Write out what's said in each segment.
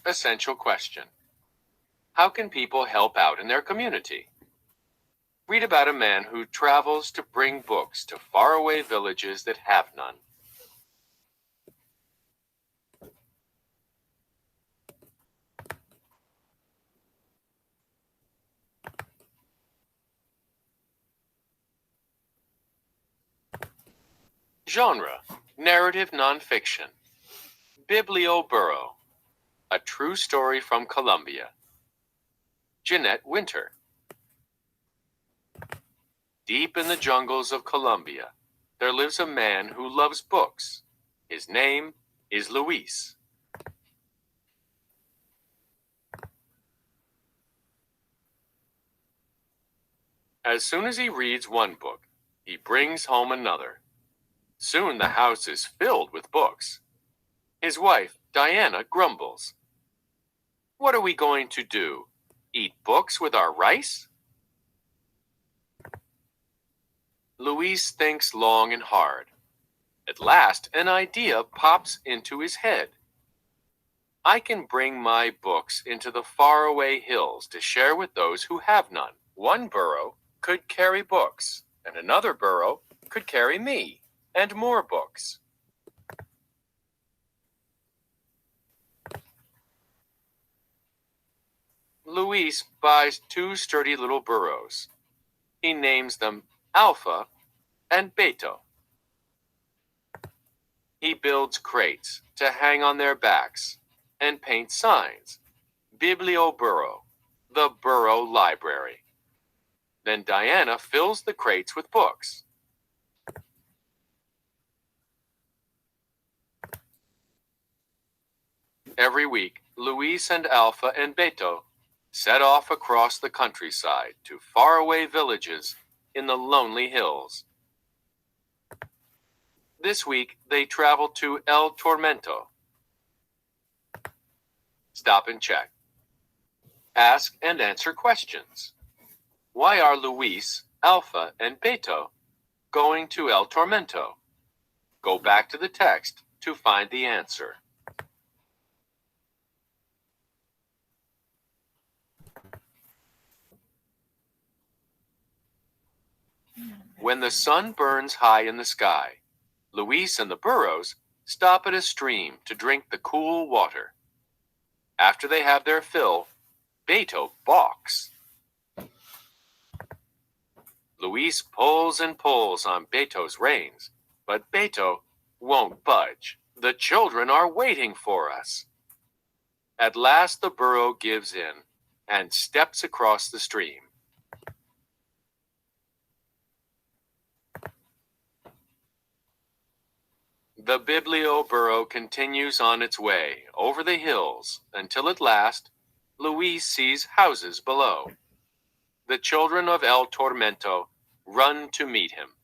Essential question. How can people help out in their community? Read about a man who travels to bring books to faraway villages that have none. Genre: narrative nonfiction. Biblioburro, a true story from Colombia. Jeanette Winter. Deep in the jungles of Colombia, there lives a man who loves books. His name is Luis. As soon as he reads one book, he brings home another. Soon the house is filled with books. His wife, Diana, grumbles. "What are we going to do? Eat books with our rice?" Luis thinks long and hard. At last, an idea pops into his head. "I can bring my books into the faraway hills to share with those who have none. One burro could carry books, and another burro could carry me and more books." Luis buys two sturdy little burros. He names them Alpha and Beto. He builds crates to hang on their backs and paints signs. Biblioburro, the burro library. Then Diana fills the crates with books. Every week, Luis and Alpha and Beto set off across the countryside to faraway villages in the lonely hills. This week, they travel to El Tormento. Stop and check. Ask and answer questions. Why are Luis, Alpha, and Beto going to El Tormento? Go back to the text to find the answer. When the sun burns high in the sky, Luis and the burros stop at a stream to drink the cool water. After they have their fill, Beto balks. Luis pulls and pulls on Beto's reins, but Beto won't budge. "The children are waiting for us." At last the burro gives in and steps across the stream. The Biblioburro continues on its way over the hills until at last Luis sees houses below. The children of El Tormento run to meet him.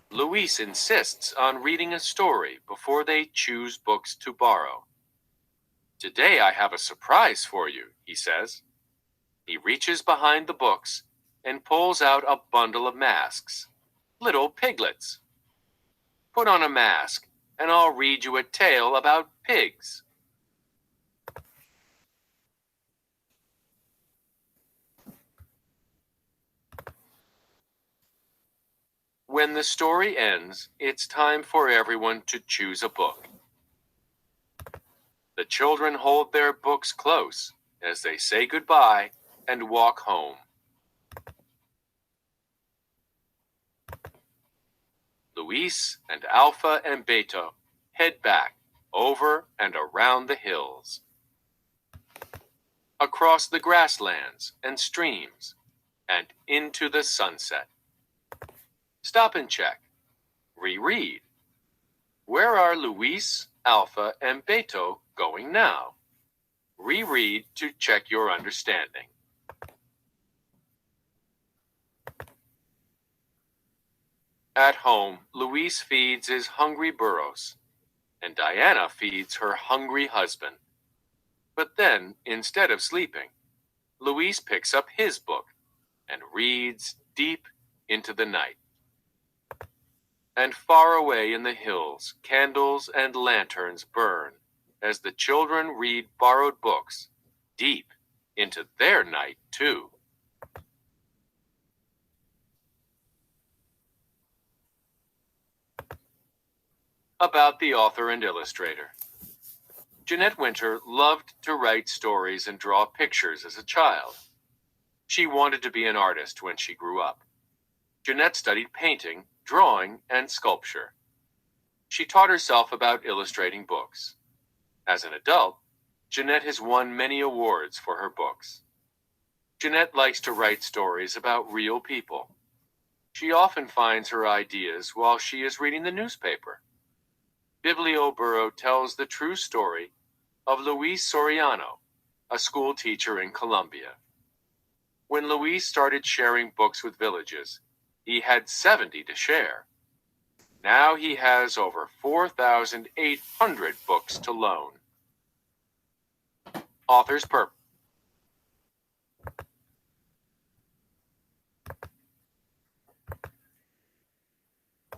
Luis insists on reading a story before they choose books to borrow. "Today I have a surprise for you," he says. He reaches behind the books and pulls out a bundle of masks. "Little piglets. Put on a mask, and I'll read you a tale about pigs." When the story ends, it's time for everyone to choose a book. The children hold their books close as they say goodbye and walk home. Luis and Alpha and Beto head back over and around the hills, across the grasslands and streams, and into the sunset. Stop and check. Reread. Where are Luis, Alpha, and Beto going now? Reread to check your understanding. At home, Luis feeds his hungry burros, and Diana feeds her hungry husband. But then, instead of sleeping, Luis picks up his book and reads deep into the night. And far away in the hills, candles and lanterns burn as the children read borrowed books, deep into their night, too. About the author and illustrator. Jeanette Winter loved to write stories and draw pictures as a child. She wanted to be an artist when she grew up. Jeanette studied painting, drawing, and sculpture. She taught herself about illustrating books. As an adult, Jeanette has won many awards for her books. Jeanette likes to write stories about real people. She often finds her ideas while she is reading the newspaper. Biblioburro tells the true story of Luis Soriano, a school teacher in Colombia. When Luis started sharing books with villages, he had 70 to share. Now he has over 4,800 books to loan. Author's purpose.